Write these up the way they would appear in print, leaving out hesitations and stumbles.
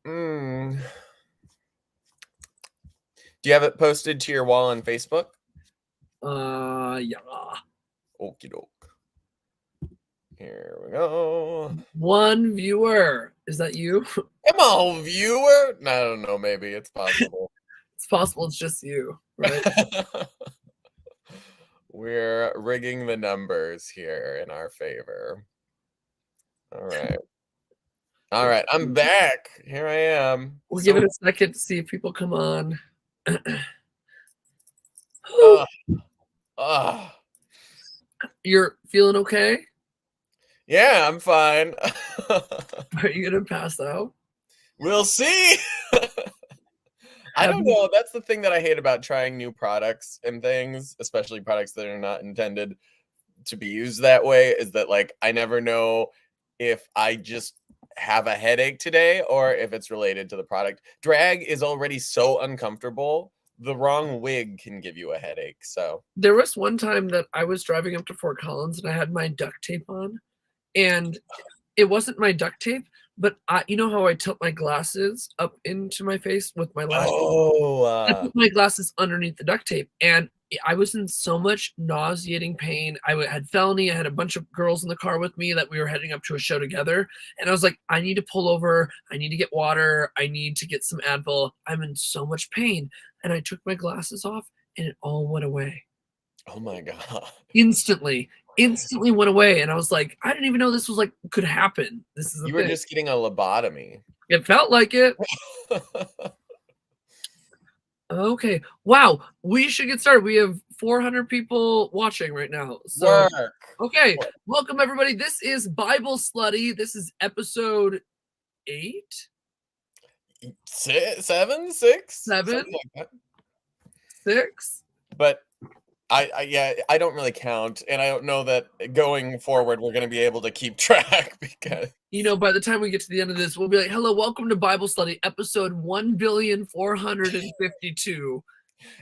Mm. Do you have it posted to your wall on Facebook? Yeah. Okie doke. Here we go. One viewer. Is that you? Come on, viewer. I don't know. Maybe it's possible. It's possible it's just you, right? We're rigging the numbers here in our favor. All right. All right. I'm back. Here I am. We'll So, give it a second to see if people come on. uh, You're feeling okay? yeah, I'm fine. Are you gonna pass out? We'll see. I don't know. That's the thing that I hate about trying new products and things, especially products that are not intended to be used that way, is that like I never know if I just have a headache today or if it's related to the product. Drag is already so uncomfortable. The wrong wig can give you a headache. So There was one time that I was driving up to Fort Collins and I had my duct tape on, and it wasn't my duct tape, but you know how I tilt my glasses up into my face with my lashes? I put my glasses underneath the duct tape, and I was in so much nauseating pain. Had felony. I had a bunch of girls in the car with me that we were heading up to a show together. And I was like, I need to pull over. I need to get water. I need to get some Advil. I'm in so much pain. And I took my glasses off and it all went away. oh my God. Instantly went away. And I was like, I didn't even know this was like could happen. This is You were just getting a lobotomy. It felt like it. Okay. Wow. We should get started. We have 400 people watching right now. So, Work. okay. Welcome, everybody. This is Bible Slutty. This is episode 8. 7, 6? 7? Like 6? but I don't really count, and I don't know that going forward we're going to be able to keep track because by the time we get to the end of this, we'll be like, hello, welcome to Bible Study, episode 1,452.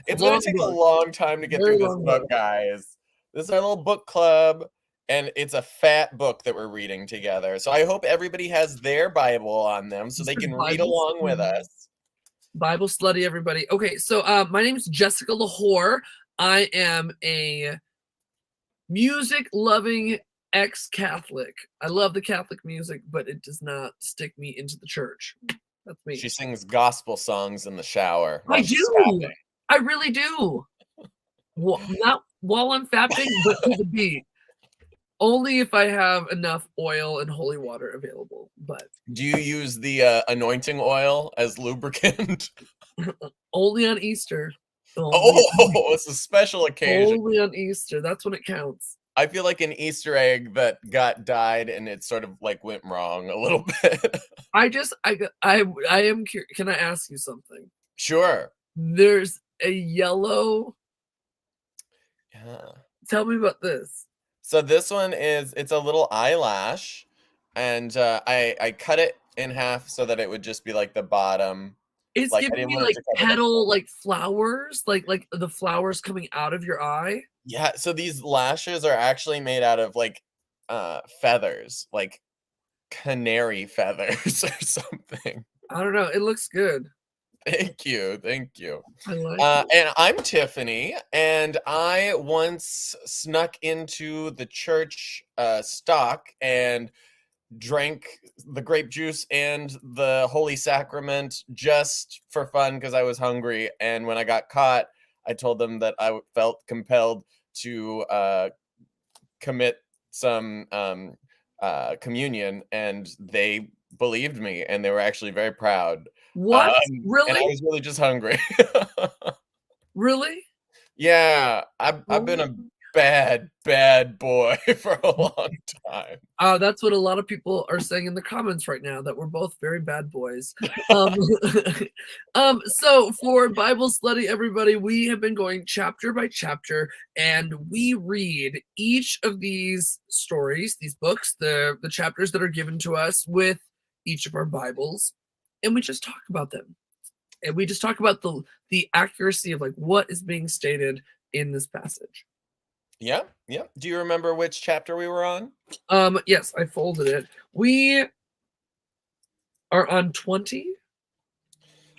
it's going to take a long time to get through this book, guys. This is our little book club, and it's a fat book that we're reading together. So I hope everybody has their Bible on them so they can read along with us. Bible Slutty, everybody. Okay, so my name is Jessica Lahore. I am a music-loving ex-Catholic. I love the Catholic music, but it does not stick me into the church. That's me. She sings gospel songs in the shower. I do. I really do. Well, not while I'm fapping, but to the beat. Only if I have enough oil and holy water available. But do you use the anointing oil as lubricant? Only on Easter. It's a special occasion. Only on Easter. That's when it counts. I feel like an Easter egg that got dyed and it sort of like went wrong a little bit. I am curious. Can I ask you something? Sure. There's a yellow. Yeah. Tell me about this. So this one it's a little eyelash, and I cut it in half so that it would just be like the bottom. It's like, giving me like petal, like flowers, like the flowers coming out of your eye. Yeah, so these lashes are actually made out of like feathers, like canary feathers or something. I don't know. It looks good. Thank you. I like it. And I'm Tiffany, and I once snuck into the church stock and drank the grape juice and the Holy Sacrament just for fun because I was hungry. And when I got caught, I told them that I felt compelled to commit some communion, and they believed me, and they were actually very proud. What? Really? And I was really just hungry. Really? Yeah, I've been a bad boy for a long time. That's what a lot of people are saying in the comments right now, that we're both very bad boys. So for Bible Study, everybody, we have been going chapter by chapter, and we read each of these stories, these books, the chapters that are given to us with each of our Bibles, and we just talk about them. And we just talk about the accuracy of like what is being stated in this passage. Yeah, yeah. Do you remember which chapter we were on? Yes, I folded it. We are on 20.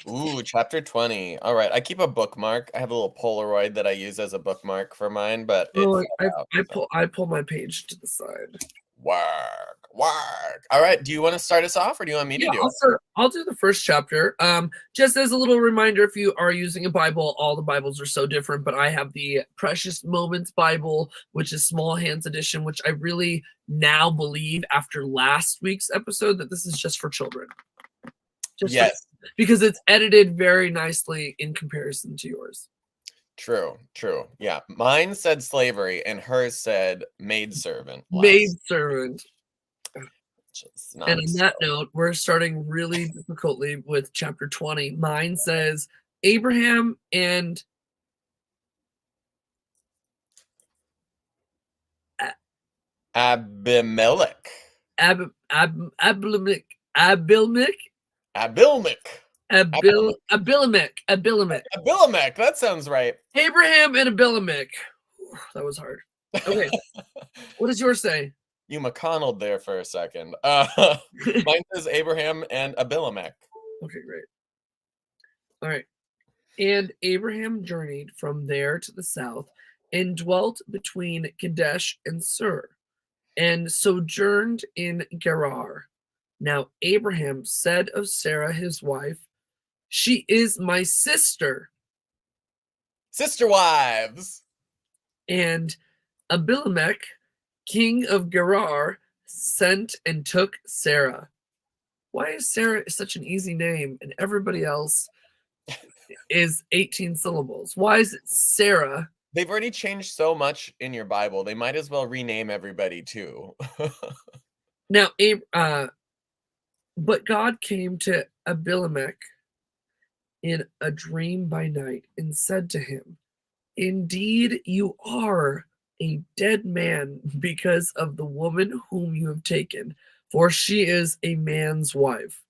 Ooh, chapter 20. All right. I keep a bookmark. I have a little Polaroid that I use as a bookmark for mine, but it Oh, fell out. So. I pull my page to the side. Work, work. All right. Do you want to start us off or do you want me to Yeah, do it? I'll do the first chapter. Just as a little reminder, if you are using a Bible, all the Bibles are so different, but I have the Precious Moments Bible, which is Small Hands Edition, which I really now believe after last week's episode that this is just for children. Yes. Because it's edited very nicely in comparison to yours. True, true. Yeah. Mine said slavery and hers said maidservant last. Maidservant. Just And not on that note, we're starting really difficultly with chapter 20. Mine says Abraham and Abimelech. Abimelech, Abimelech. Abimelech. Abimelech. That sounds right. Abraham and Abimelech. That was hard. Okay. What does yours say? You McConnelled there for a second. Mine says Abraham and Abimelech. Okay, great. All right. And Abraham journeyed from there to the south and dwelt between Kadesh and Sur and sojourned in Gerar. Now Abraham said of Sarah his wife, "She is my sister." Sister wives. And Abimelech, king of Gerar, sent and took Sarah. Why is Sarah such an easy name and everybody else is 18 syllables? Why is it Sarah? They've already changed so much in your Bible. They might as well rename everybody too. Now, but God came to Abimelech in a dream by night and said to him, "Indeed, you are a dead man because of the woman whom you have taken, for she is a man's wife."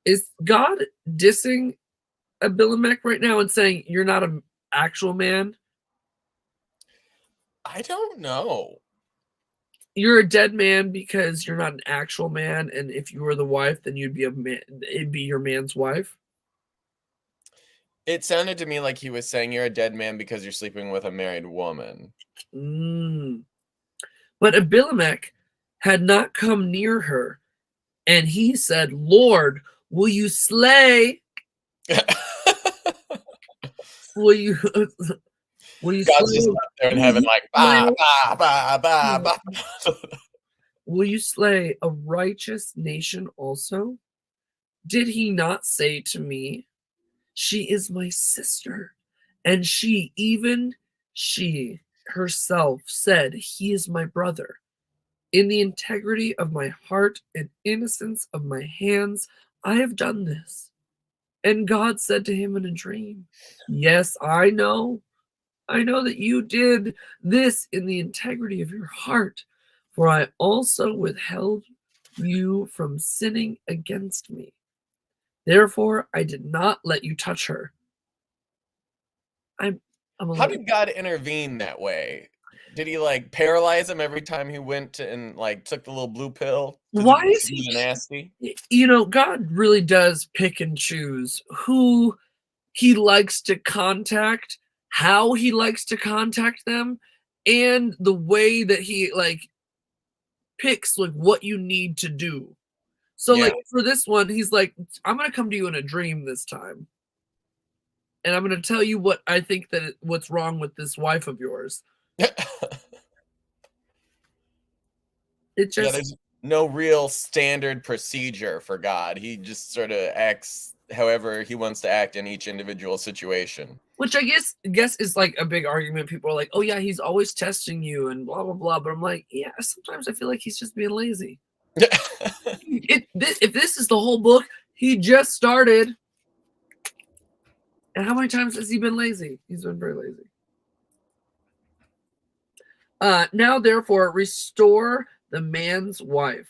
Is God dissing Abimelech right now and saying you're not an actual man? I don't know. You're a dead man because you're not an actual man, and if you were the wife, then you'd be a man. It'd be your man's wife. It sounded to me like he was saying you're a dead man because you're sleeping with a married woman. Mm. But Abimelech had not come near her, and he said, "Lord, will you slay? Will you will you God's just slay? up there in Will heaven you like, slay? bah, bah, bah, bah, bah. Will you slay a righteous nation also? Did he not say to me, 'She is my sister,' and she herself said, 'He is my brother.' In the integrity of my heart and innocence of my hands, I have done this." And God said to him in a dream, "Yes, I know. I know that you did this in the integrity of your heart, for I also withheld you from sinning against me. Therefore, I did not let you touch her." I'm a How little did God intervene that way? Did he like paralyze him every time he went to, and like took the little blue pill to Why is do the nasty? God really does pick and choose who he likes to contact, how he likes to contact them, and the way that he like picks like what you need to do. So Yeah. like for this one, he's like, "I'm gonna come to you in a dream this time, and I'm gonna tell you what I think what's wrong with this wife of yours." It Yeah, just, there's no real standard procedure for God. He just sort of acts however he wants to act in each individual situation. which I guess is like a big argument. People are like, "Oh yeah, he's always testing you," and blah blah blah. But I'm like, yeah, sometimes I feel like he's just being lazy. If this is the whole book, he just started. And how many times has he been lazy? He's been very lazy. Now, therefore, restore the man's wife,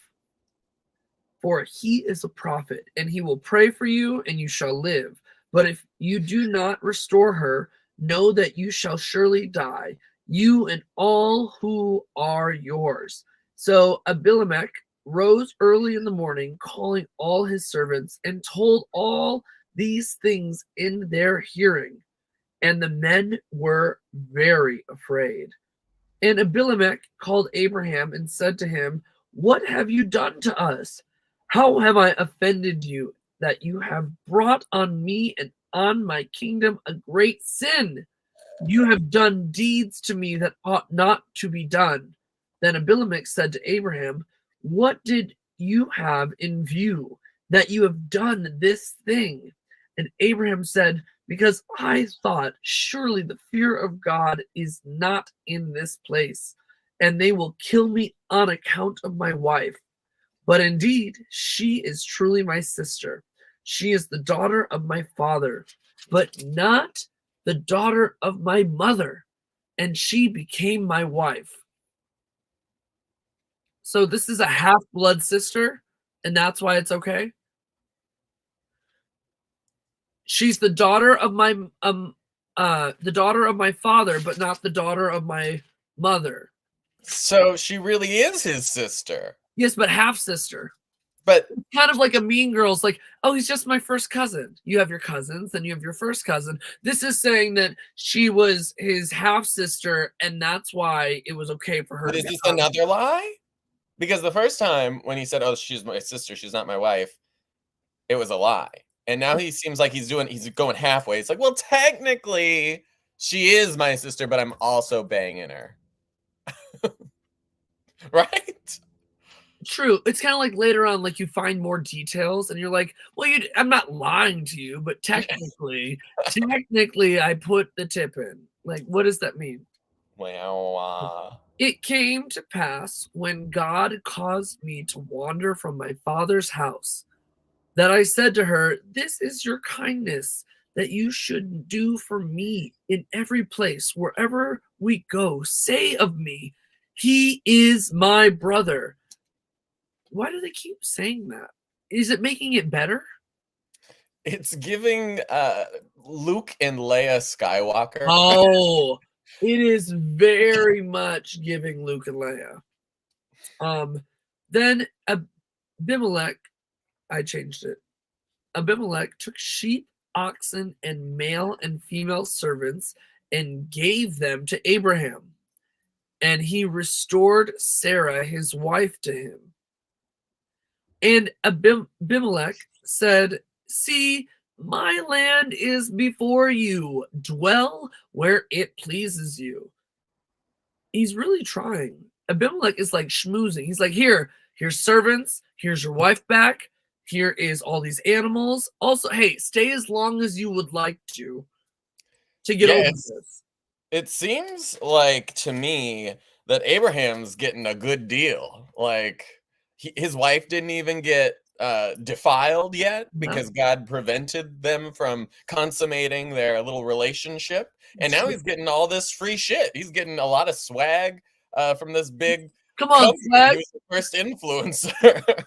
for he is a prophet, and he will pray for you, and you shall live. But if you do not restore her, know that you shall surely die, you and all who are yours. So Abimelech rose early in the morning, calling all his servants, and told all these things in their hearing. And the men were very afraid. And Abimelech called Abraham and said to him, "What have you done to us? How have I offended you that you have brought on me and on my kingdom a great sin? You have done deeds to me that ought not to be done." Then Abimelech said to Abraham, "What did you have in view that you have done this thing?" And Abraham said, "Because I thought, surely the fear of God is not in this place, and they will kill me on account of my wife. But indeed, she is truly my sister. She is the daughter of my father, but not the daughter of my mother, and she became my wife." So this is a half-blood sister, and that's why it's okay. She's the daughter of my father, but not the daughter of my mother. So she really is his sister. Yes, but half sister. But Kind of like a Mean Girls, like, oh, he's just my first cousin. You have your cousins, then you have your first cousin. This is saying that she was his half sister, and that's why it was okay for her but to is be this on. another lie? Because the first time when he said, "Oh, she's my sister, she's not my wife," it was a lie. And now he seems like he's going halfway. It's like, well, technically, she is my sister, but I'm also banging her. Right? True. It's kind of like later on, like you find more details, and you're like, "Well, I'm not lying to you, but technically, I put the tip in." Like, what does that mean? Well, It came to pass when God caused me to wander from my father's house that I said to her, "This is your kindness that you should do for me in every place, wherever we go. Say of me, 'He is my brother.'" Why do they keep saying that? Is it making it better? it's giving Luke and Leia Skywalker. Oh, it is very much giving Luke and Leia. Then Abimelech, I changed it. Abimelech took sheep, oxen, and male and female servants and gave them to Abraham. And he restored Sarah, his wife, to him. And Abimelech said, "See, my land is before you. Dwell where it pleases you." He's really trying. Abimelech is like schmoozing. He's like, here's servants. Here's your wife back. Here is all these animals. Also, hey, stay as long as you would like to get over Yes. this. It seems like to me that Abraham's getting a good deal. Like his wife didn't even get defiled yet No. because God prevented them from consummating their little relationship, and now he's getting all this free shit. He's getting a lot of swag from this big Come on, company. swag. He was the first influencer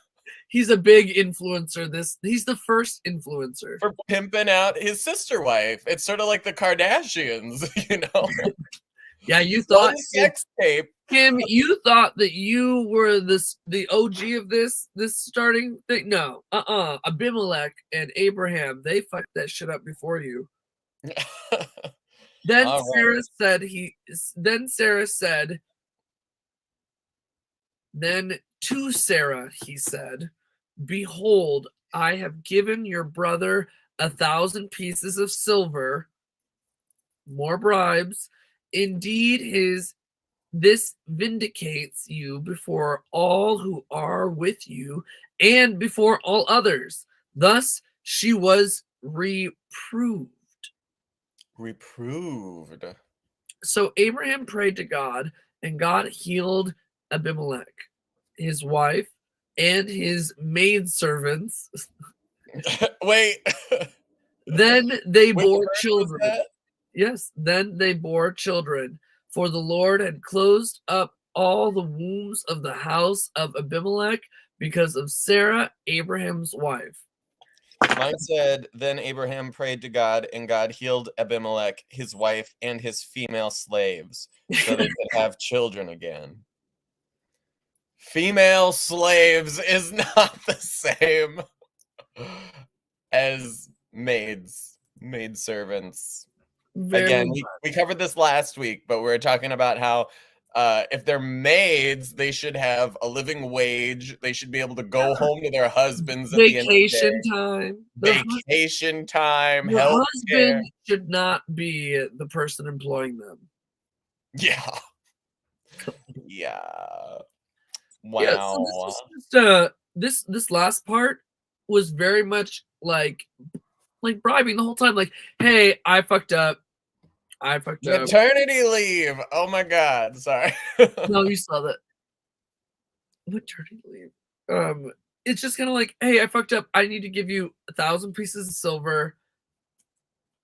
He's a big influencer. He's the first influencer. for pimping out his sister wife. It's sort of like the Kardashians, you know. Yeah, you One thought sex tape. Kim, you thought that you were the OG of this starting thing. No, Abimelech and Abraham, they fucked that shit up before you. Then All Sarah right. said then to Sarah he said, "Behold, I have given your brother 1,000 pieces of silver, more bribes. Indeed, this vindicates you before all who are with you and before all others." Thus she was reproved. Reproved. So Abraham prayed to God, and God healed Abimelech, his wife, and his maidservants. Wait. Then they Which bore verse was children. that? Yes, then they bore children, for the Lord had closed up all the wombs of the house of Abimelech because of Sarah, Abraham's wife. Mine said, then Abraham prayed to God, and God healed Abimelech, his wife, and his female slaves, so they could have children again. Female slaves is not the same as maid servants. Very Again, much. we covered this last week, but we were talking about how if they're maids, they should have a living wage. They should be able to go home to their husbands at the end of the Vacation day. time. Vacation time, Your health care. husband should not be the person employing them. Yeah. Yeah. Yeah, so this Wow. was just this last part was very much like bribing the whole time. Like, hey, I fucked up. I fucked up. Maternity leave. Oh my God. Sorry. No, you saw that. Maternity leave. It's just kind of like, hey, I fucked up. I need to give you 1,000 pieces of silver.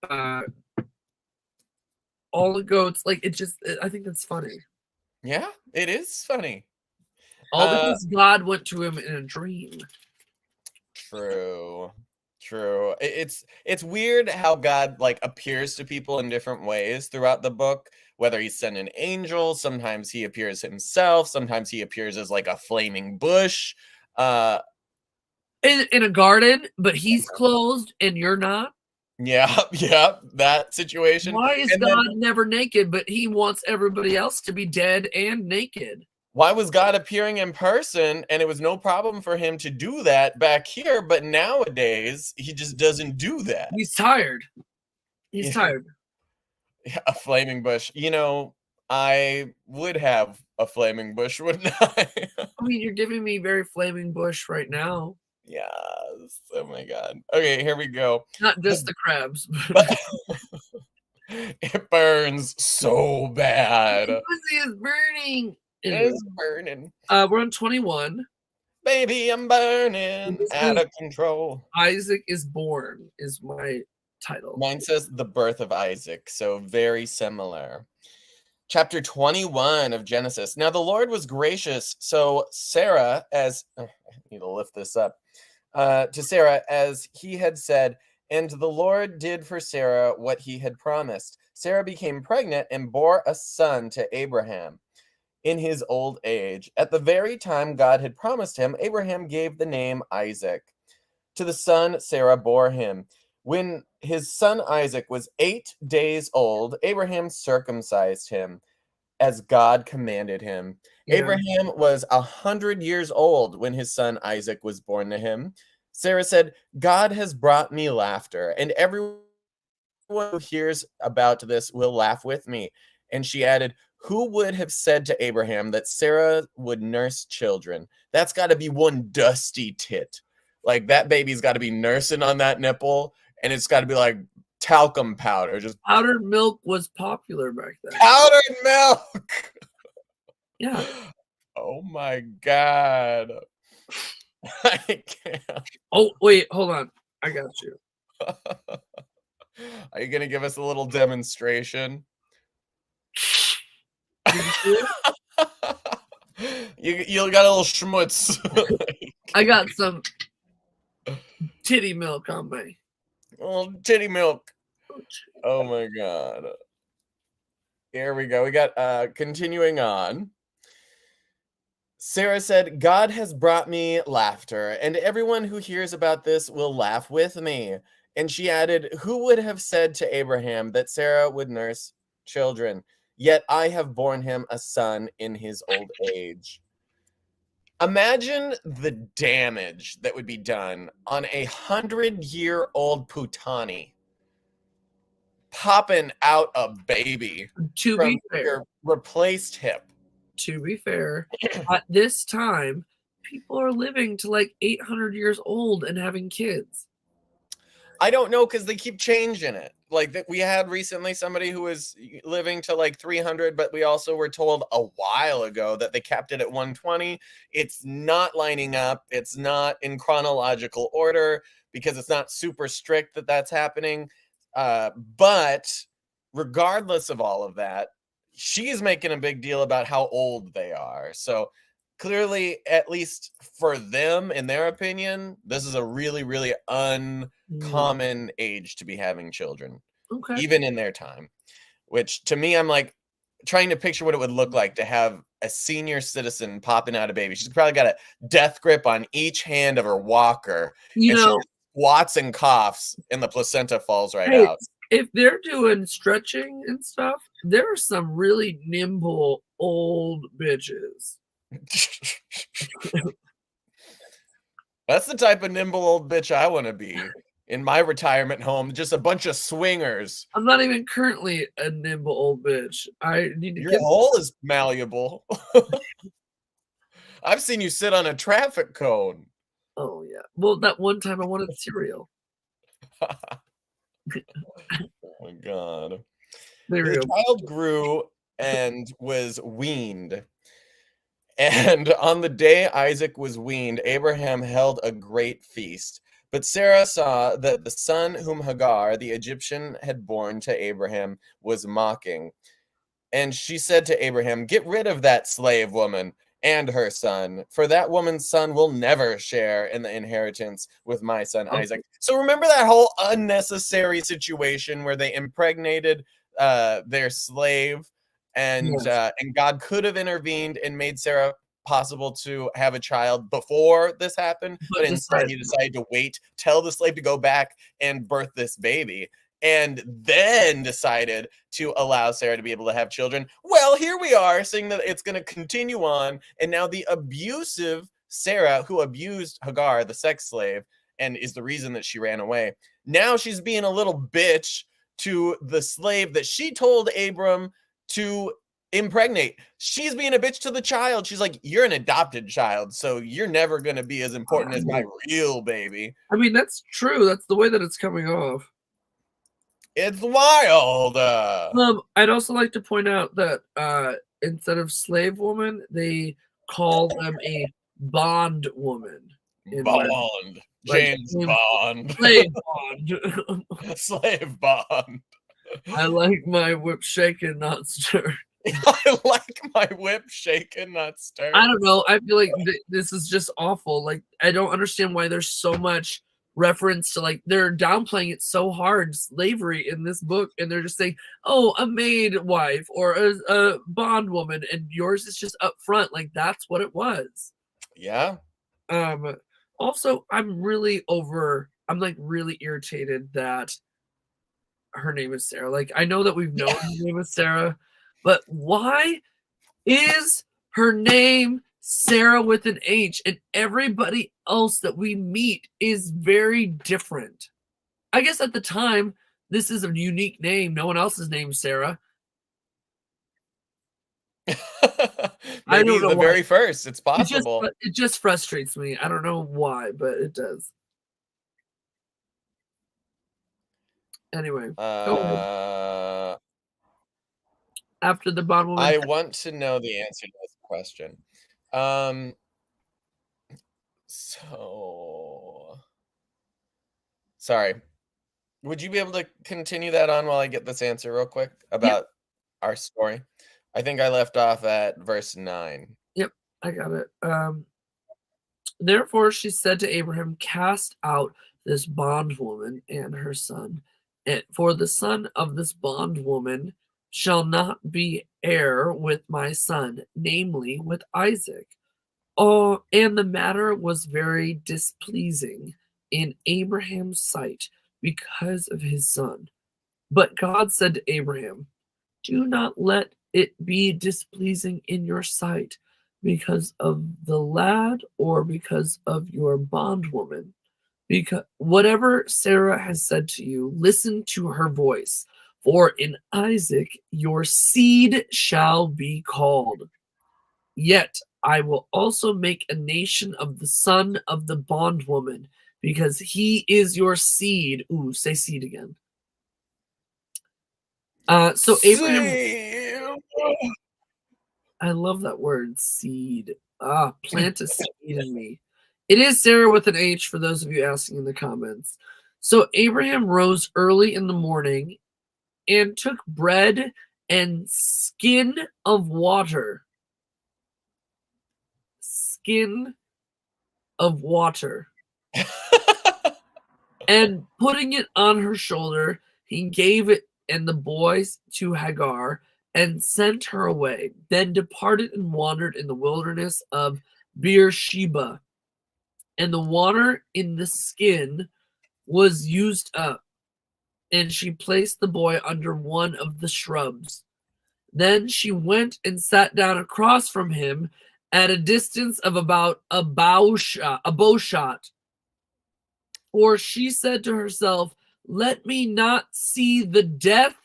All the goats. Like, I think that's funny. Yeah, it is funny. All because God went to him in a dream. True. It's weird how God like appears to people in different ways throughout the book, whether he's sent an angel, sometimes he appears himself, sometimes he appears as like a flaming bush. In a garden, but he's clothed and you're not. Yeah, that situation. Why is And God then, never naked, but he wants everybody else to be dead and naked? why was God appearing in person and it was no problem for him to do that back here, but nowadays he just doesn't do that? He's tired. He's Yeah. tired. A flaming bush. You know, I would have a flaming bush, wouldn't I? I mean, you're giving me very flaming bush right now. Yes. Oh my God. Okay, here we go. Not just the crabs. It burns so bad. The pussy is burning. Anyway, It's burning. we're on 21. Baby, I'm burning out of control. Isaac is born is my title. Mine says the birth of Isaac, so very similar. Chapter 21 of Genesis. Now the Lord was gracious, so Sarah, I need to lift this up, to Sarah, as he had said, and the Lord did for Sarah what he had promised. Sarah became pregnant and bore a son to Abraham in his old age. At the very time God had promised him, Abraham gave the name Isaac to the son Sarah bore him. When his son Isaac was 8 days old, Abraham circumcised him as God commanded him. Yeah. Abraham was 100 years old when his son Isaac was born to him. Sarah said, God has brought me laughter, and everyone who hears about this will laugh with me. And she added, who would have said to Abraham that Sarah would nurse children? That's got to be one dusty tit. Like that baby's got to be nursing on that nipple, and it's got to be like talcum powder. Just powdered milk was popular back then. Powdered milk. Yeah. Oh my God. I can't. Oh wait, hold on. I got you. Are you gonna give us a little demonstration? You got a little schmutz. I got some titty milk on me. Little titty milk. Oh my God. Here we go. We got continuing on. Sarah said, God has brought me laughter, and everyone who hears about this will laugh with me. And she added, who would have said to Abraham that Sarah would nurse children? Yet I have borne him a son in his old age. Imagine the damage that would be done on 100-year-old Putani popping out a baby To from be fair, your replaced hip. At this time, people are living to like 800 years old and having kids. I don't know, because they keep changing it. Like that, we had recently somebody who was living to like 300, but we also were told a while ago that they kept it at 120. It's not lining up. It's not in chronological order because it's not super strict that that's happening. But regardless of all of that, she's making a big deal about how old they are. So clearly, at least for them, in their opinion, this is a really, really uncommon age to be having children, Okay. even in their time. Which to me, I'm like trying to picture what it would look like to have a senior citizen popping out a baby. She's probably got a death grip on each hand of her walker, You and she know, just squats and coughs, and the placenta falls right hey, out. if they're doing stretching and stuff, there are some really nimble old bitches. That's the type of nimble old bitch I want to be in my retirement home. Just a bunch of swingers. I'm not even currently a nimble old bitch. I need to Your get. hole is malleable. I've seen you sit on a traffic cone. Oh yeah. Well, that one time I wanted cereal. Oh my god. There we The go. child grew and was weaned. And on the day Isaac was weaned, Abraham held a great feast. But Sarah saw that the son whom Hagar, the Egyptian, had borne to Abraham was mocking. And she said to Abraham, "Get rid of that slave woman and her son, for that woman's son will never share in the inheritance with my son Oh, Isaac." So remember that whole unnecessary situation where they impregnated their slave, yes. and God could have intervened and made Sarah possible to have a child before this happened, but But instead decide. he decided to wait, tell the slave to go back and birth this baby, and then decided to allow Sarah to be able to have children. Well, here we are saying that it's going to continue on. And now the abusive Sarah, who abused Hagar, the sex slave, and is the reason that she ran away, now she's being a little bitch to the slave that she told Abram to impregnate. She's being a bitch to the child. She's like, "You're an adopted child, so you're never going to be as important as my real baby." I mean, that's true. That's the way that it's coming off. It's wild. I'd also like to point out that instead of slave woman, they call them a bond woman in my Bond. like James Bond. slave bond. Slave Bond. I like my whip shaken, not stirred. I like my whip shaken, not stirred. I don't know. I feel like this is just awful. Like, I don't understand why there's so much reference to, like, they're downplaying it so hard, slavery in this book, and they're just saying, oh, a maid wife or a bondwoman, and yours is just up front. Like, that's what it was. Yeah. Also, I'm like really irritated that her name is Sarah. Like, I know that we've known her name is Sarah, but why is her name Sarah with an H and everybody else that we meet is very different? I guess at the time, this is a unique name. No one else's name is Sarah. I Maybe don't know the why. very first. It's possible. It just frustrates me. I don't know why, but it does. Anyway, go ahead. After the bond woman. I want to know the answer to this question. So sorry. Would you be able to continue that on while I get this answer real quick Yep, about our story? I think I left off at verse 9. yep, I got it. Therefore she said to Abraham, cast out this bondwoman and her son, and for the son of this bondwoman shall not be heir with my son, namely with Isaac. Oh, and the matter was very displeasing in Abraham's sight because of his son. But God said to Abraham, do not let it be displeasing in your sight because of the lad or because of your bondwoman. Because whatever Sarah has said to you, listen to her voice. For in Isaac your seed shall be called. Yet I will also make a nation of the son of the bondwoman, because he is your seed. Ooh, say seed again. So Abraham, I love that word, seed. Plant a seed in me. It is Sarah with an H for those of you asking in the comments. So Abraham rose early in the morning and took bread and skin of water. skin of water. And putting it on her shoulder, he gave it and the boys to Hagar and sent her away, then departed and wandered in the wilderness of Beersheba. And the water in the skin was used up, and she placed the boy under one of the shrubs. Then she went and sat down across from him at a distance of about a bow shot. For she said to herself, "Let me not see the death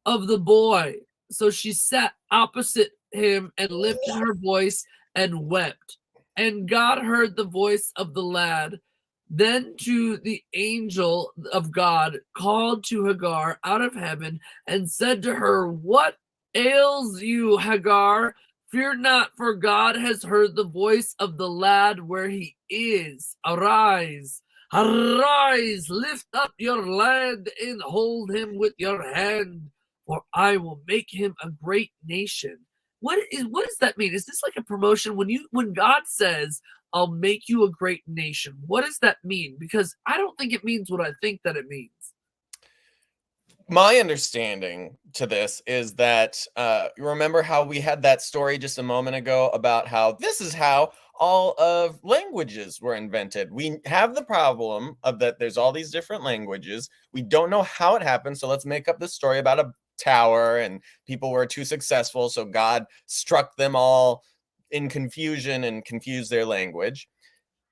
of the boy." So she sat opposite him and lifted her voice and wept. And God heard the voice of the lad. Then to the angel of God called to Hagar out of heaven and said to her, "What ails you, Hagar? Fear not, for God has heard the voice of the lad where he is. Arise. Arise, lift up your lad and hold him with your hand, for I will make him a great nation." What does that mean? Is this like a promotion? When God says, "I'll make you a great nation," what does that mean? Because I don't think it means what I think that it means. My understanding to this is that you remember how we had that story just a moment ago about how this is how all of languages were invented. We have the problem of that there's all these different languages. We don't know how it happened, so let's make up this story about a tower and people were too successful, so God struck them all in confusion and confused their language.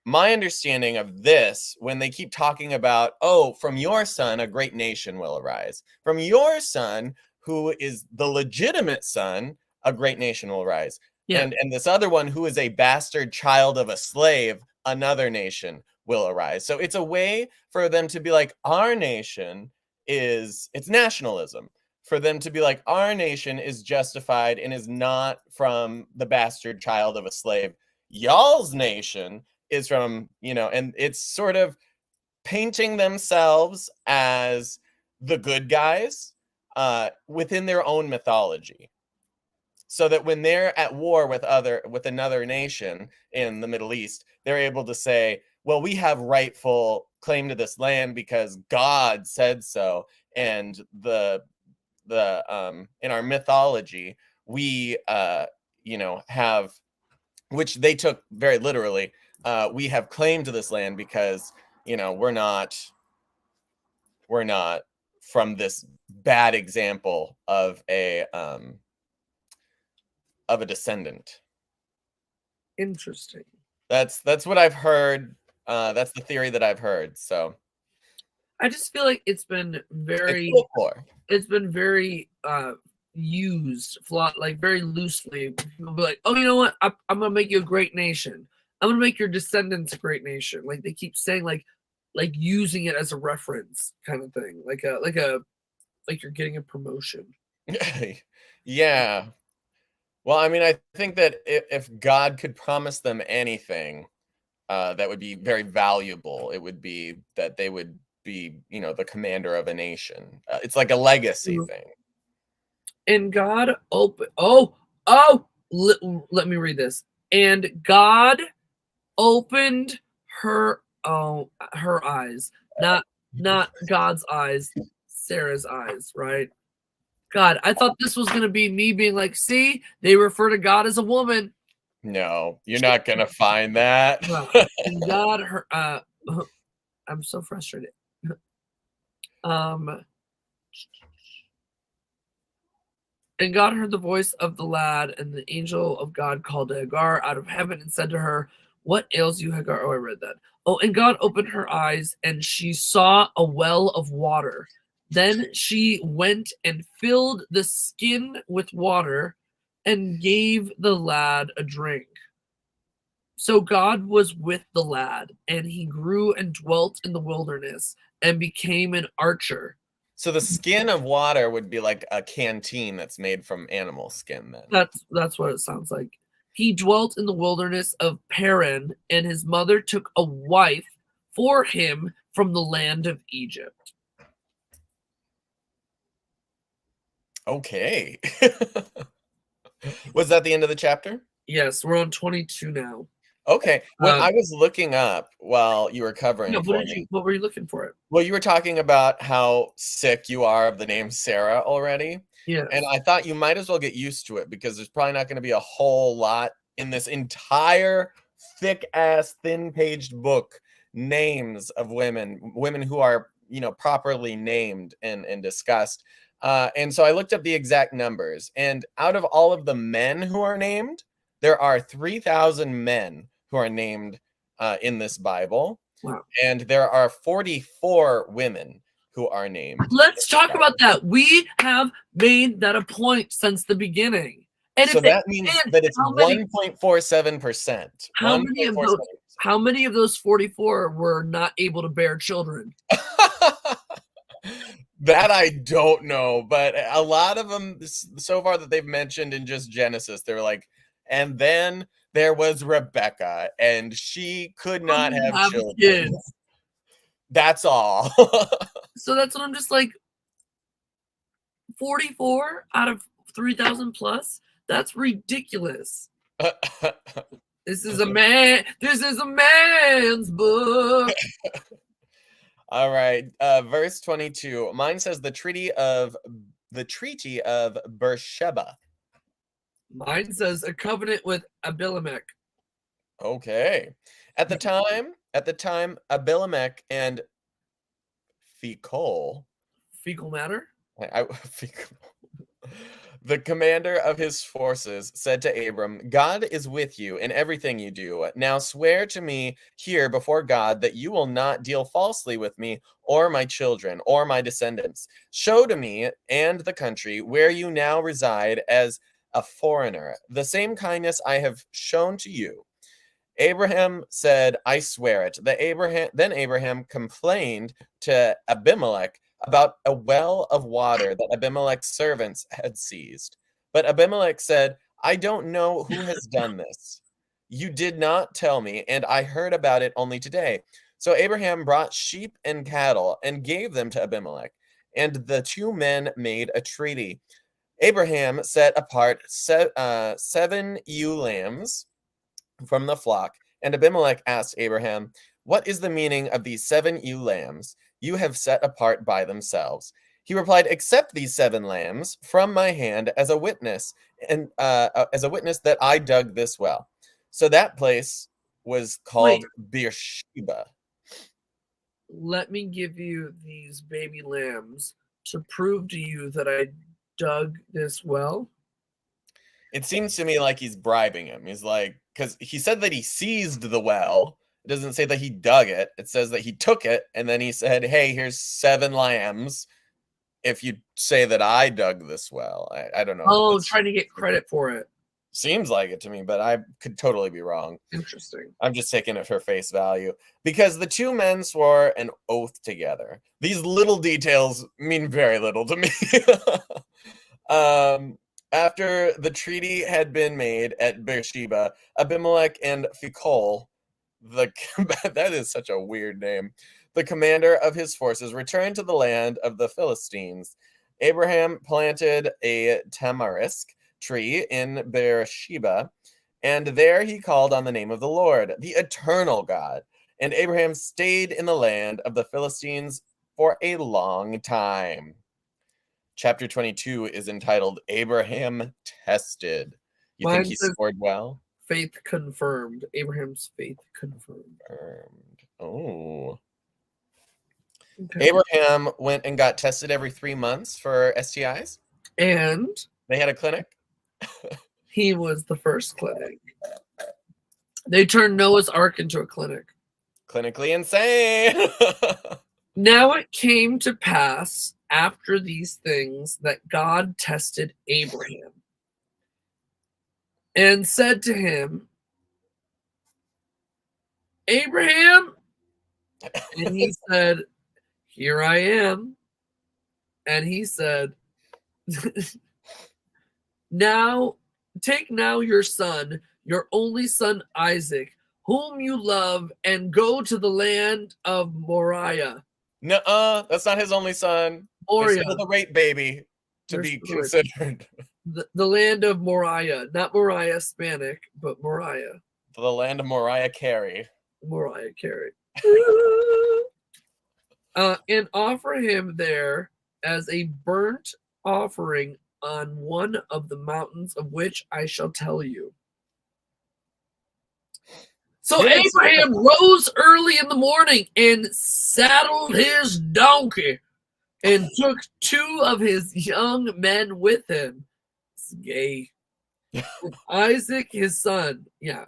My understanding of this, when they keep talking about, oh, from your son, a great nation will arise. From your son, who is the legitimate son, a great nation will rise. Yeah. And this other one, who is a bastard child of a slave, another nation will arise. So it's a way for them to be like, our nation it's nationalism. For them to be like, our nation is justified and is not from the bastard child of a slave. Y'all's nation is from, and it's sort of painting themselves as the good guys within their own mythology. So that when they're at war with another nation in the Middle East, they're able to say, well, we have rightful claim to this land because God said so. And the in our mythology, we have, which they took very literally, we have claim to this land because we're not from this bad example of a descendant. Interesting. That's what I've heard. That's the theory that I've heard. So I just feel like it's been very used like very loosely. People be like, "Oh, you know what? I'm gonna make you a great nation. I'm gonna make your descendants a great nation." Like they keep saying like using it as a reference kind of thing, like you're getting a promotion. Yeah. Well, I mean, I think that if God could promise them anything, that would be very valuable, it would be that they would be, the commander of a nation. It's like a legacy thing. And God let me read this. And God opened her eyes, not God's eyes, Sarah's eyes, right? God, I thought this was gonna be me being like, see, they refer to God as a woman. No, you're not gonna find that. And God, I'm so frustrated. And God heard the voice of the lad, and the angel of God called to Hagar out of heaven and said to her, "What ails you, Hagar?" Oh, I read that. Oh, and God opened her eyes, and she saw a well of water. Then she went and filled the skin with water and gave the lad a drink. So God was with the lad, and he grew and dwelt in the wilderness and became an archer. So the skin of water would be like a canteen that's made from animal skin then. That's what it sounds like. He dwelt in the wilderness of Paran, and his mother took a wife for him from the land of Egypt. Okay. Was that the end of the chapter? Yes, we're on 22 now. Okay. When Um, I was looking up while you were covering no, for me, what were you looking for? It. well, you were talking about how sick you are of the name Sarah already, and Yes. I thought you might as well get used to it because there's probably not gonna be a whole lot in this entire thick-ass, thin-paged book, names of women who are, properly named and discussed, and so I looked up the exact numbers, and out of all of the men who are named, there are 3,000 men who are named, in this Bible, Wow. and there are 44 women who are named. Let's talk about that. We have made that a point since the beginning. And So if they that means and that it's how many 1.47%. how many of those 1.47%. how many of those 44 were not able to bear children? That I don't know, but a lot of them so far that they've mentioned in just Genesis, they're like, and then there was Rebecca, and she could not Couldn't have have children. kids. That's all. So that's what I'm just like 44 out of 3,000 plus? That's ridiculous. This is a man's book. All right, verse 22. Mine says the treaty of Beersheba. Mine says a covenant with Abimelech. Okay. At the time, Abimelech and Phicol, Fecal matter? the commander of his forces, said to Abram, God is with you in everything you do. Now swear to me here before God that you will not deal falsely with me or my children or my descendants. Show to me and the country where you now reside as a foreigner the same kindness I have shown to you. Abraham said, I swear it. Then Abraham complained to Abimelech about a well of water that Abimelech's servants had seized. But Abimelech said, I don't know who has done this. You did not tell me, and I heard about it only today. So Abraham brought sheep and cattle and gave them to Abimelech, and the two men made a treaty. Abraham set apart 7 ewe lambs from the flock. And Abimelech asked Abraham, what is the meaning of these 7 ewe lambs you have set apart by themselves? He replied, accept these 7 lambs from my hand as a witness, and as a witness that I dug this well. So that place was Wait, called Beersheba. let me give you these baby lambs to prove to you that I dug this well. It seems to me like he's bribing him. He's like, because he said that he seized the well. It doesn't say that he dug it. It says that he took it and then he said, hey, here's 7 lambs if you say that I dug this well. I don't know. Oh, It's, trying to get credit for it. seems like it to me, but I could totally be wrong. Interesting. I'm just taking it for face value because the two men swore an oath together. These little details mean very little to me. After the treaty had been made at Beersheba, Abimelech and Phicol, that is such a weird name, the commander of his forces, returned to the land of the Philistines. Abraham planted a tamarisk tree in Beersheba, and there he called on the name of the Lord, the eternal God. And Abraham stayed in the land of the Philistines for a long time. Chapter 22 is entitled Abraham Tested. You think Mine he says scored well? faith confirmed. Abraham's faith confirmed. Oh. Okay. Abraham went and got tested every 3 months for STIs. And They had a clinic. he was the first clinic. They turned Noah's Ark into a clinic. Clinically insane. Now it came to pass after these things that God tested Abraham and said to him, Abraham, and he said, here I am. And he said, now take now your son, your only son Isaac, whom you love, and go to the land of Moriah. Nuh-uh, that's not his only son. There's Moriah. still the rape baby to There's be still the considered. the land of Moriah, not Moriah Hispanic, but Moriah. To the land of Mariah Carey. Mariah Carey. And offer him there as a burnt offering on one of the mountains of which I shall tell you. So Abraham rose early in the morning and saddled his donkey and took 2 of his young men with him. It's gay. With Isaac, his son. Yeah.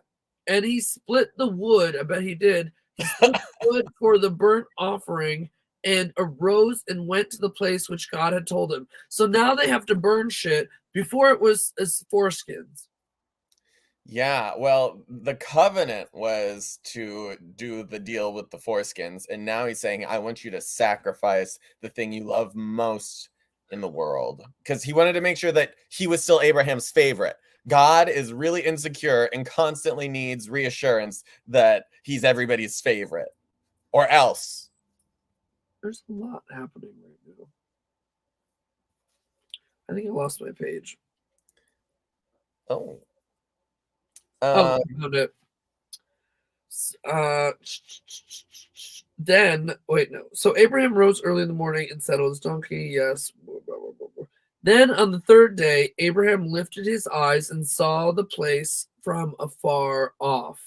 And he split the wood. I bet he did. He split the wood for the burnt offering and arose and went to the place which God had told him. So now they have to burn shit. Before it was as foreskins. Yeah, well, the covenant was to do the deal with the foreskins, and now he's saying, I want you to sacrifice the thing you love most in the world. Because he wanted to make sure that he was still Abraham's favorite. God is really insecure and constantly needs reassurance that he's everybody's favorite. Or else. There's a lot happening right now. I think I lost my page. Oh. I found it. Then, wait, no. So Abraham rose early in the morning and saddled his donkey. Yes. Then on the 3rd day, Abraham lifted his eyes and saw the place from afar off.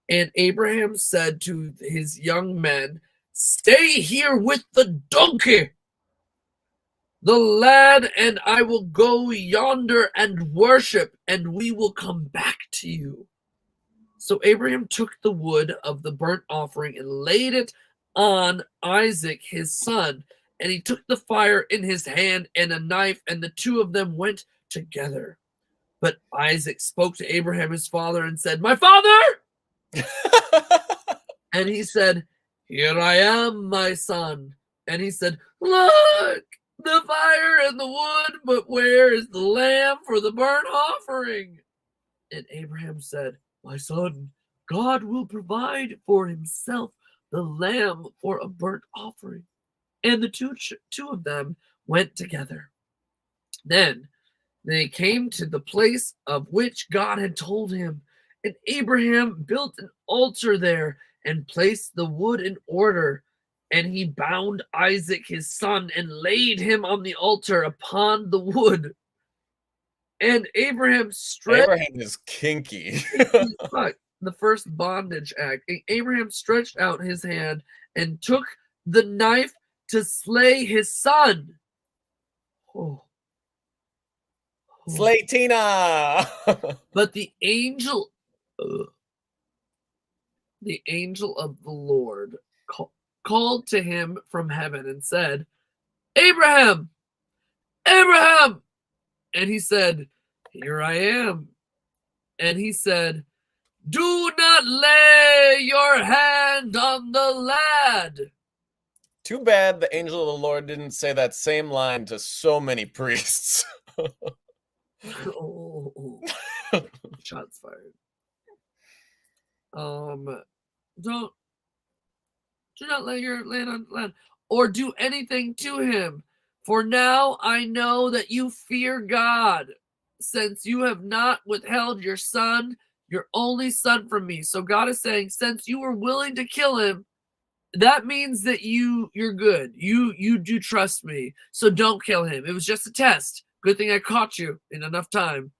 And Abraham said to his young men, stay here with the donkey. The lad and I will go yonder and worship, and we will come back to you. So Abraham took the wood of the burnt offering and laid it on Isaac his son, and he took the fire in his hand and a knife, and the 2 of them went together. But Isaac spoke to Abraham his father and said, my father! And he said, here I am, my son. And he said, look, the fire and the wood, but where is the lamb for the burnt offering? And Abraham said, my son, God will provide for himself the lamb for a burnt offering. And the two of them went together. Then they came to the place of which God had told him, and Abraham built an altar there and placed the wood in order. And he bound Isaac his son and laid him on the altar upon the wood. And Abraham is kinky. The first bondage act. Abraham stretched out his hand and took the knife to slay his son. Slay Tina. But the angel of the Lord called to him from heaven and said, Abraham, Abraham. And he said, here I am. And he said, do not lay your hand on the lad. Too bad the angel of the Lord didn't say that same line to so many priests. Shots fired. Do not lay your hand on land or do anything to him. For now I know that you fear God, since you have not withheld your son, your only son, from me. So God is saying, since you were willing to kill him, that means that you're good. You do trust me. So don't kill him. It was just a test. Good thing I caught you in enough time.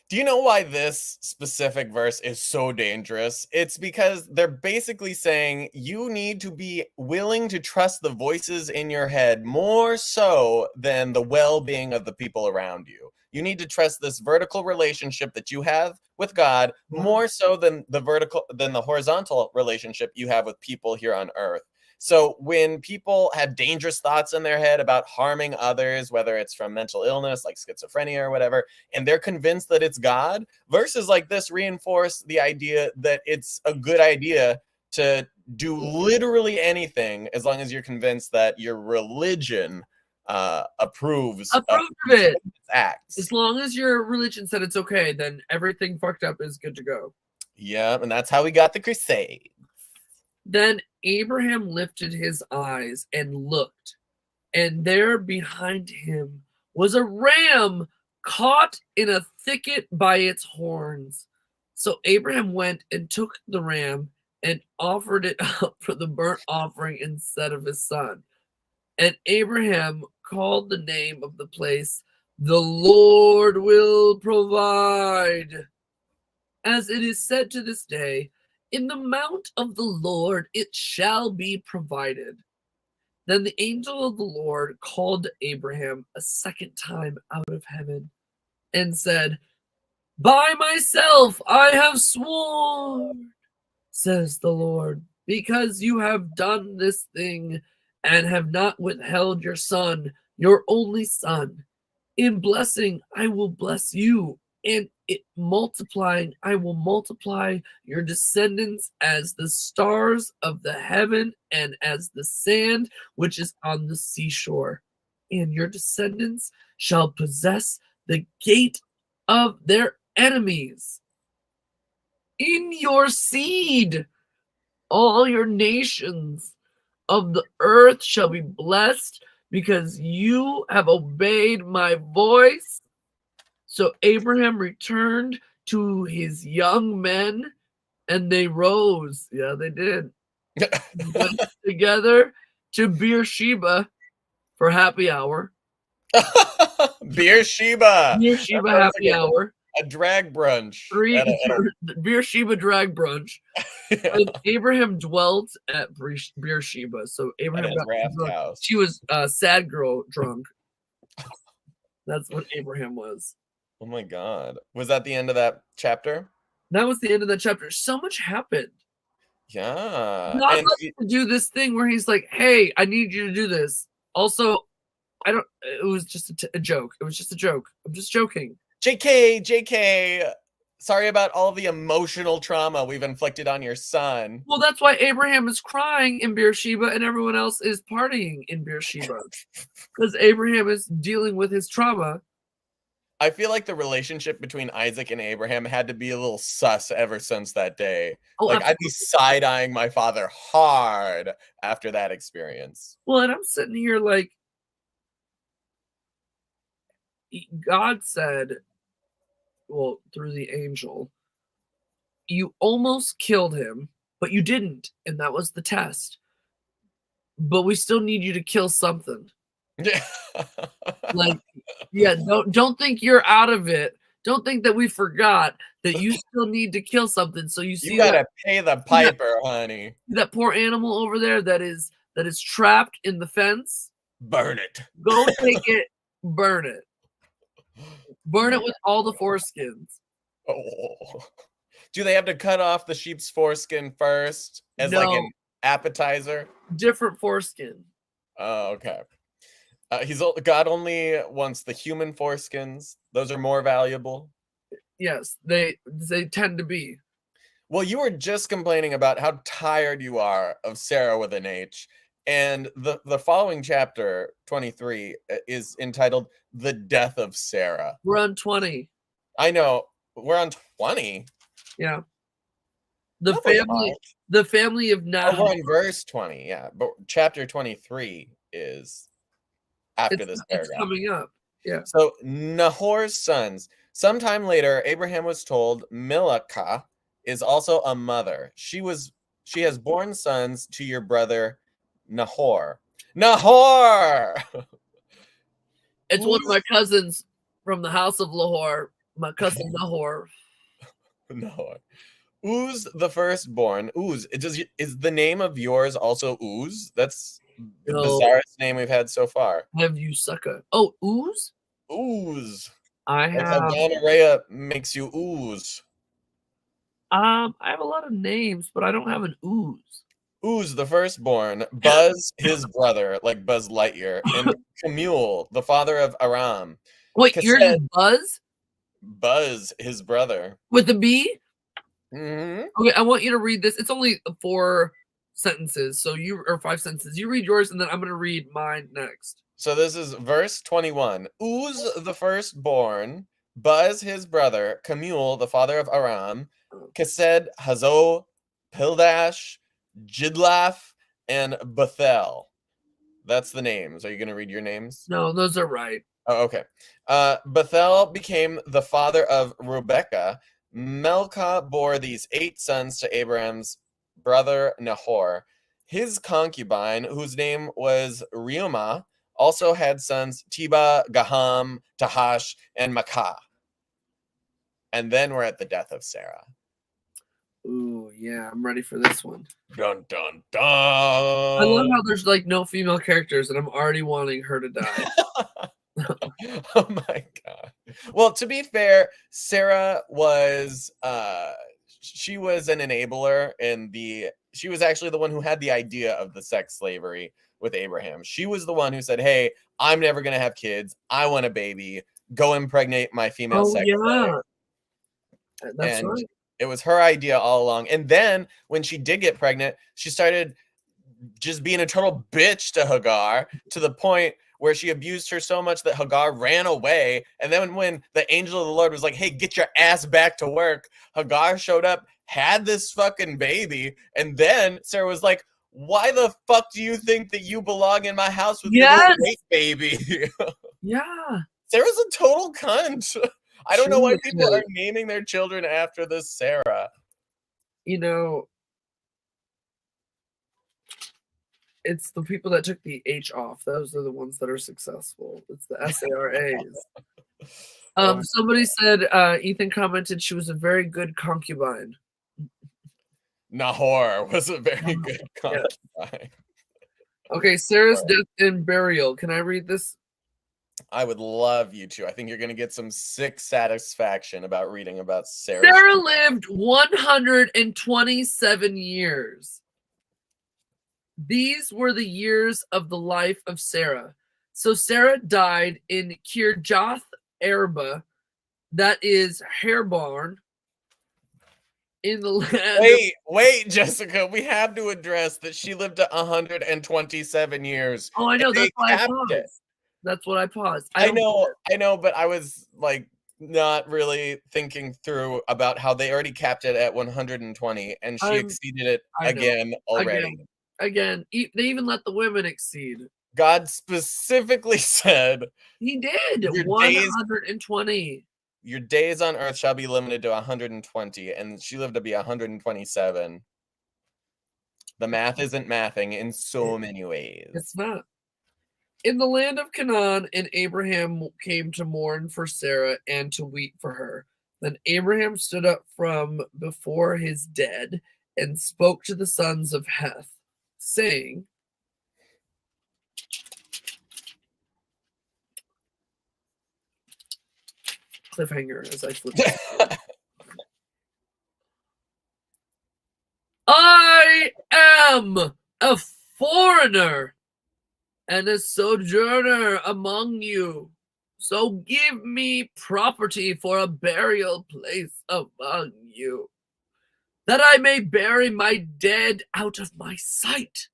Do you know why this specific verse is so dangerous? It's because they're basically saying you need to be willing to trust the voices in your head more so than the well-being of the people around you. You need to trust this vertical relationship that you have with God more so than the horizontal relationship you have with people here on earth. So when people have dangerous thoughts in their head about harming others, whether it's from mental illness like schizophrenia or whatever, and they're convinced that it's God, verses like this reinforce the idea that it's a good idea to do literally anything as long as you're convinced that your religion approves of it. Acts. As long as your religion said it's okay, then everything fucked up is good to go. Yeah, and that's how we got the crusade. Then Abraham lifted his eyes and looked, and there behind him was a ram caught in a thicket by its horns. So Abraham went and took the ram and offered it up for the burnt offering instead of his son. And Abraham called the name of the place, "The Lord will provide." As it is said to this day, "In the mount of the Lord it shall be provided." Then the angel of the Lord called to Abraham a second time out of heaven and said, "By myself I have sworn, says the Lord, because you have done this thing and have not withheld your son, your only son. In blessing I will bless you, and in multiplying I will multiply your descendants as the stars of the heaven and as the sand which is on the seashore. And your descendants shall possess the gate of their enemies. In your seed all your nations of the earth shall be blessed because you have obeyed my voice." So Abraham returned to his young men, and they rose. Yeah, they did. Went together to Beersheba for happy hour. Beersheba. Beersheba That sounds happy like hour. a drag brunch. Three At a- Beersheba drag brunch. And Abraham dwelt at Beersheba. So Abraham his got raft drunk. house. She was sad girl drunk. That's what Abraham was. Oh my God. Was that the end of that chapter? That was the end of that chapter. So much happened. Yeah. God And likes to do this thing where he's like, "Hey, I need you to do this." Also, I don't. It was just a joke. It was just a joke. I'm just joking. JK. Sorry about all the emotional trauma we've inflicted on your son. Well, that's why Abraham is crying in Beersheba and everyone else is partying in Beersheba. Because Abraham is dealing with his trauma. I feel like the relationship between Isaac and Abraham had to be a little sus ever since that day. Oh, Like, I'd be side-eyeing my father hard after that experience. Well, and I'm sitting here like, God said, well, through the angel, you almost killed him, but you didn't. And that was the test. But we still need you to kill something. Yeah. Like, yeah, don't think you're out of it. Don't think that we forgot that you still need to kill something. So you see You gotta pay the piper, honey. that poor animal over there that is trapped in the fence? Burn it. Go take it, burn it. Burn it with all the foreskins. Oh. Do they have to cut off the sheep's foreskin first as like No. an appetizer? Different foreskin. Oh, okay. God only wants the human foreskins. Those are more valuable. Yes, they tend to be. Well, you were just complaining about how tired you are of Sarah with an H, and the following chapter 23 is entitled "The Death of Sarah." We're on 20. I know we're on 20. Yeah. The That was family odd. the family of Oh, Nahor. we're on verse 20. Yeah, but chapter 23 is after this It's paragraph. coming up. Yeah. So Nahor's sons. Sometime later, Abraham was told Milcah is also a mother. She has borne sons to your brother Nahor. Nahor! It's one of my cousins from the house of Lahore. My cousin Nahor. Nahor. Uz the firstborn. Uz. Is the name of yours also Uz? That's the bizarrest name we've had so far. Have you sucker? Oh, ooze? Ooze. I Like how have gonorrhea makes you ooze. I have a lot of names, but I don't have an ooze. Ooze the firstborn, Buzz his brother, like Buzz Lightyear, and Camule, the father of Aram. Wait, yours is Buzz? Buzz his brother. With a B? Mm-hmm. Okay, I want you to read this. It's only 4 sentences, so or 5 sentences. You read yours, and then I'm going to read mine next. So this is verse 21. Uz the firstborn, Buzz his brother, Camule, the father of Aram, Kesed, Hazo, Pildash, Jidlaph, and Bethel. That's the names. Are you going to read your names? No, those are right. Oh, okay. Bethel became the father of Rebekah, Milcah bore these 8 sons to Abraham's brother Nahor. His concubine, whose name was Reumah, also had sons Teba, Gaham, Tahash, and Makah. And then we're at the death of Sarah. Ooh, yeah, I'm ready for this one. Dun, dun, dun. I love how there's like no female characters, and I'm already wanting her to die. Oh my god. Well, to be fair, Sarah was she was an enabler she was actually the one who had the idea of the sex slavery with Abraham. She was the one who said, "Hey, I'm never going to have kids. I want a baby. Go impregnate my female sex slave." That's And right. it was her idea all along. And then when she did get pregnant, she started just being a total bitch to Hagar, to the point where she abused her so much that Hagar ran away. And then when the angel of the Lord was like, "Hey, get your ass back to work," Hagar showed up, had this fucking baby, and then Sarah was like, "Why the fuck do you think that you belong in my house with your little rape baby?" Yeah. Sarah's a total cunt. I don't know why people Seriously. are naming their children after this Sarah. You know, it's the people that took the H off. Those are the ones that are successful. It's the SARAs. Somebody said Ethan commented she was a very good concubine. Nahor was a very good Yeah. concubine. Okay, Sarah's death and burial. Can I read this? I would love you to. I think you're going to get some sick satisfaction about reading about Sarah. Sarah lived 127 years. These were the years of the life of Sarah. So Sarah died in Kirjath Arba, that is Hebron, in the land. Wait, Jessica. We have to address that she lived to 127 years. Oh, I know. That's why I capped paused. it. That's what I paused. I know, but I was like not really thinking through about how they already capped it at 120, and she exceeded it again already. Again, they even let the women exceed. God specifically said, He did 120. Your days on earth shall be limited to 120, and she lived to be 127. The math isn't mathing in so many ways. It's not. In the land of Canaan, and Abraham came to mourn for Sarah and to weep for her. Then Abraham stood up from before his dead and spoke to the sons of Heth, saying, cliffhanger as I flip it. I am a foreigner and a sojourner among you. So give me property for a burial place among you, that I may bury my dead out of my sight.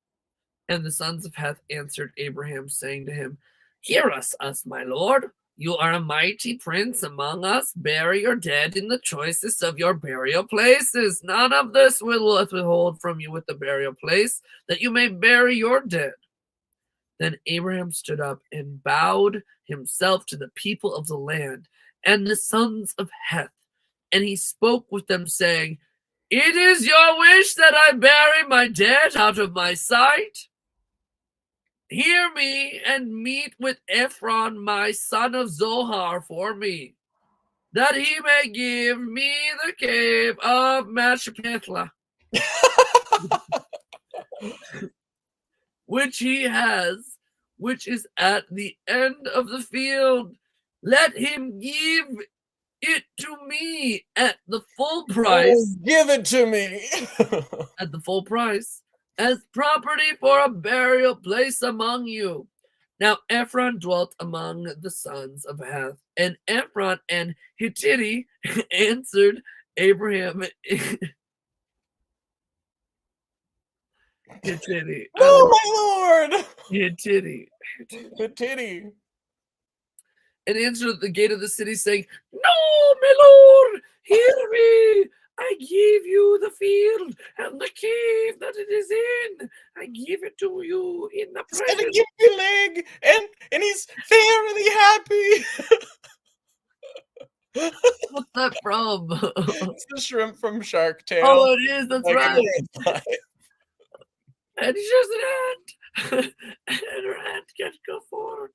And the sons of Heth answered Abraham, saying to him, Hear us, my lord. You are a mighty prince among us. Bury your dead in the choicest of your burial places. None of this will withhold from you with the burial place, that you may bury your dead. Then Abraham stood up and bowed himself to the people of the land and the sons of Heth. And he spoke with them, saying, It is your wish that I bury my dead out of my sight. Hear me and meet with Ephron, my son of Zohar, for me, that he may give me the cave of Machpelah, which he has, which is at the end of the field. Let him give it to me at the full price. Oh, give it to me. At the full price, as property for a burial place among you. Now Ephron dwelt among the sons of Heth, and Ephron and Hittite answered Abraham. Hittite. Oh my lord! Hittite. Hittite. And answered at the gate of the city, saying, No, my lord, hear me. I give you the field and the cave that it is in. I give it to you in the presence. He's gonna give me a leg, and he's fairly happy. What's that from? It's the shrimp from Shark Oh, Tale. it is. That's Like, right. like, And he's just an ant. And her ant can't go forward.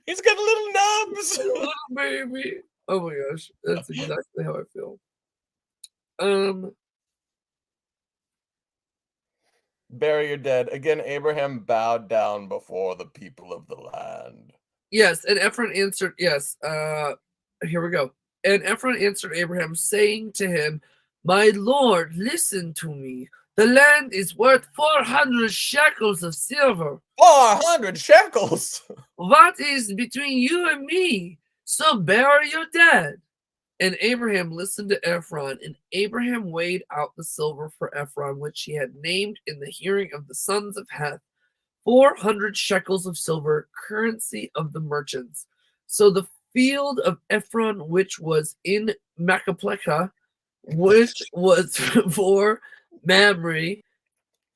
he's got little nubs. Little baby. Oh my gosh, that's exactly how I feel. Um, Bury your dead. Again, Abraham bowed down before the people of the land. yes, and Ephron answered, yes. Here we go. And Ephron answered Abraham, saying to him, "My lord, listen to me. The land is worth 400 shekels of silver. 400 shekels. What is between you and me? So bury your dead." And Abraham listened to Ephron, and Abraham weighed out the silver for Ephron, which he had named in the hearing of the sons of Heth, 400 shekels of silver, currency of the merchants. So the field of Ephron, which was in Machpelah, which was for Mamre,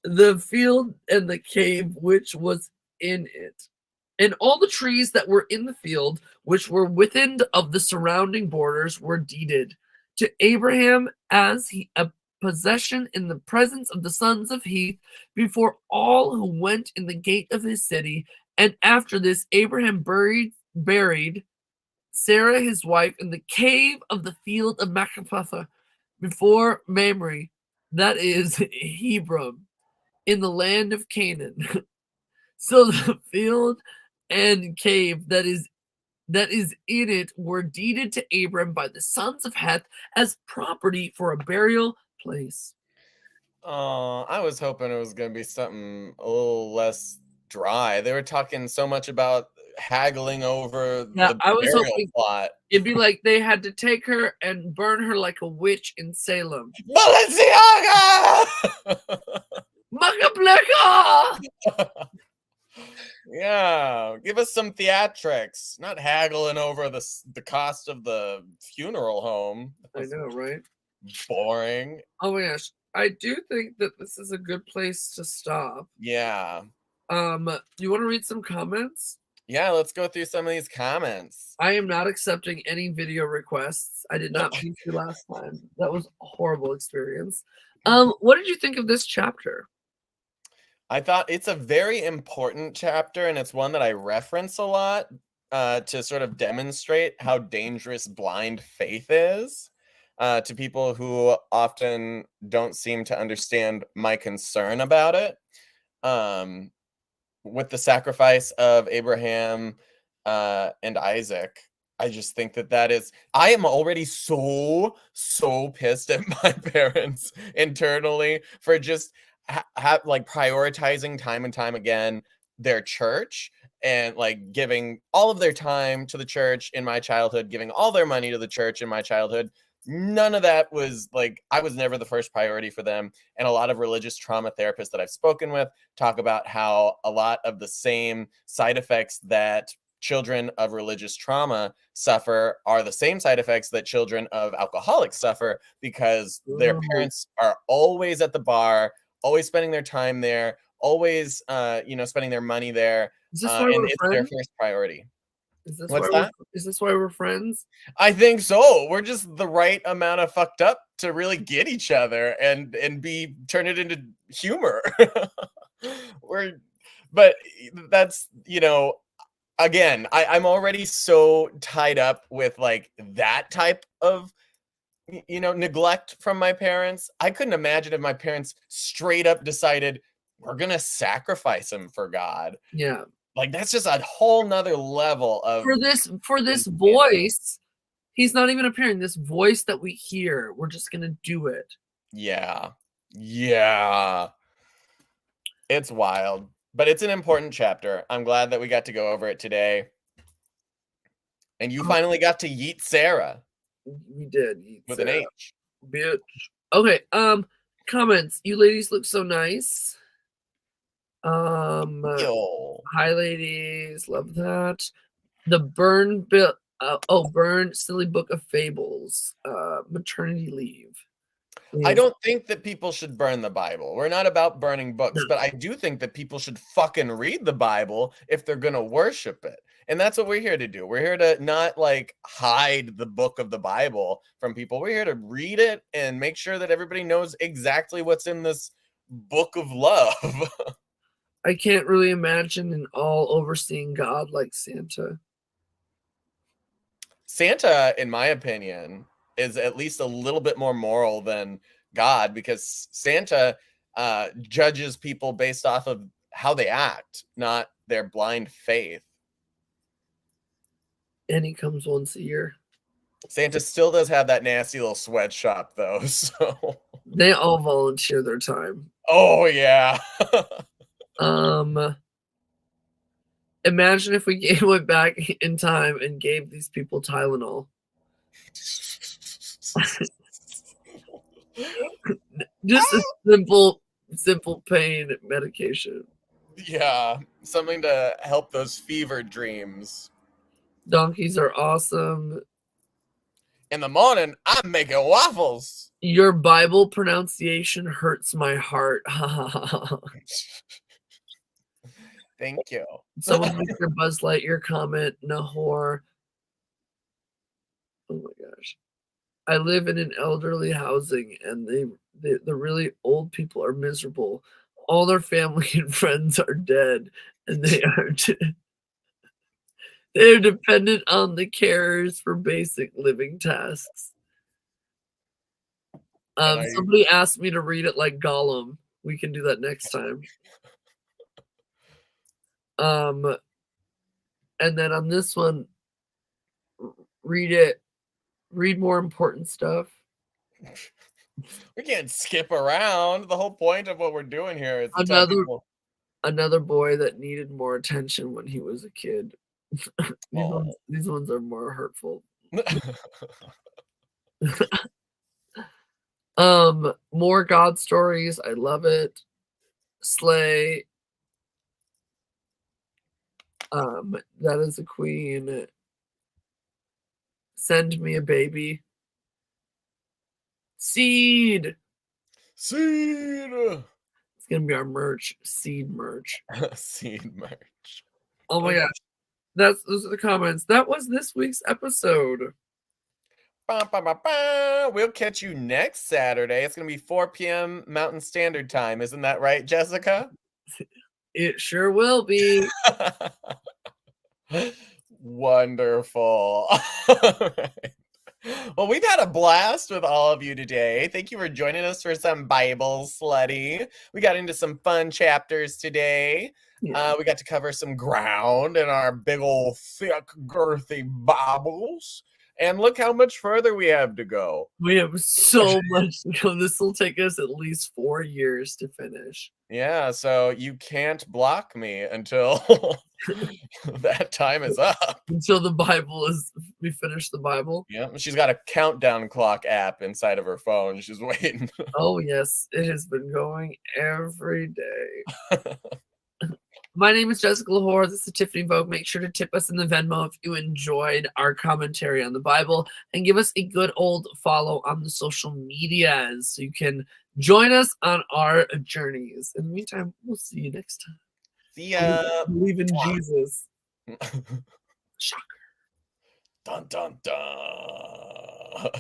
the field and the cave which was in it, and all the trees that were in the field, which were within of the surrounding borders, were deeded to Abraham as a possession in the presence of the sons of Heth before all who went in the gate of his city. And after this, Abraham buried Sarah his wife in the cave of the field of Machpelah before Mamre, that is Hebron, in the land of Canaan. So the field and cave that is in it were deeded to Abram by the sons of Heth as property for a burial place. Oh, I was hoping it was going to be something a little less dry. They were talking so much about haggling over Yeah, the I was burial hoping plot. it'd be like they had to take her and burn her like a witch in Salem. Balenciaga! Makapleka! Yeah, give us some theatrics, not haggling over the cost of the funeral home. I know, right? Boring. Oh my gosh. I do think that this is a good place to stop. Yeah. You want to read some comments? Yeah, let's go through some of these comments. I am not accepting any video requests. I did not beat you last time. That was a horrible experience. What did you think of this chapter? I thought it's a very important chapter, and it's one that I reference a lot to sort of demonstrate how dangerous blind faith is to people who often don't seem to understand my concern about it. With the sacrifice of Abraham and Isaac, I just think that is. I am already so pissed at my parents internally for just like prioritizing time and time again their church and like giving all of their time to the church in my childhood, giving all their money to the church in my childhood. None of that was like, I was never the first priority for them. And a lot of religious trauma therapists that I've spoken with talk about how a lot of the same side effects that children of religious trauma suffer are the same side effects that children of alcoholics suffer, because their parents are always at the bar, always spending their time there, always spending their money there, Is this why and we're it's their friends? first priority. Is this What's why that? is this why we're friends? I think so. We're just the right amount of fucked up to really get each other and turn it into humor. But that's, again, I'm already so tied up with like that type of neglect from my parents. I couldn't imagine if my parents straight up decided we're gonna sacrifice him for God. Yeah. Like, that's just a whole nother level of For this insanity. voice, he's not even appearing. This voice that we hear, we're just gonna do it. Yeah. It's wild, but it's an important chapter. I'm glad that we got to go over it today. And you finally got to yeet Sarah We did. with an H. Bitch. Okay, comments. You ladies look so nice. Yo. Hi ladies, love that. The Burn Silly Book of Fables, maternity leave. I Yes. don't think that people should burn the Bible. We're not about burning books, No, but I do think that people should fucking read the Bible if they're gonna worship it. And that's what we're here to do. We're here to not like hide the book of the Bible from people. We're here to read it and make sure that everybody knows exactly what's in this book of love. I can't really imagine an all overseeing God like Santa. Santa, in my opinion, is at least a little bit more moral than God because Santa judges people based off of how they act, not their blind faith. And he comes once a year. Santa still does have that nasty little sweatshop, though. So, They all volunteer their time. oh yeah. Um, Imagine if we went back in time and gave these people Tylenol. Just a simple pain medication. Yeah, something to help those fever dreams. Donkeys are awesome. In the morning, I'm making waffles. Your Bible pronunciation hurts my heart. Thank you. Someone makes their Buzz Lightyear comment, Nahor. Oh my gosh. I live in an elderly housing and the really old people are miserable. All their family and friends are dead and they're dependent on the carers for basic living tasks. And I Somebody asked me to read it like Gollum. We can do that next time. And then on this one, read more important stuff. we can't skip around. The whole point of what we're doing here is to tell people. Another boy that needed more attention when he was a kid. Oh. These ones are more hurtful. More God stories. I love it. Slay. That is a queen. Send me a baby. Seed. Seed. It's gonna be our merch. Seed merch. Seed merch. Oh my gosh. Those are the comments. That was this week's episode. We'll catch you next Saturday. It's going to be 4 p.m. Mountain Standard Time. Isn't that right, Jessica? It sure will be. Wonderful. All right. Well, we've had a blast with all of you today. Thank you for joining us for some Bible Slutty. We got into some fun chapters today. Yeah. We got to cover some ground in our big old thick, girthy Bibles. And look how much further we have to go. We have so much to go. This will take us at least 4 years to finish. Yeah, so you can't block me until that time is up. Until we finish the Bible. Yeah, she's got a countdown clock app inside of her phone. She's waiting. Oh, yes. It has been going every day. My name is Jessica Lahore. This is Tiffany Vogue. Make sure to tip us in the Venmo if you enjoyed our commentary on the Bible and give us a good old follow on the social medias so you can join us on our journeys. In the meantime, we'll see you next time. See ya. Believe in Jesus. Shocker. Dun dun dun.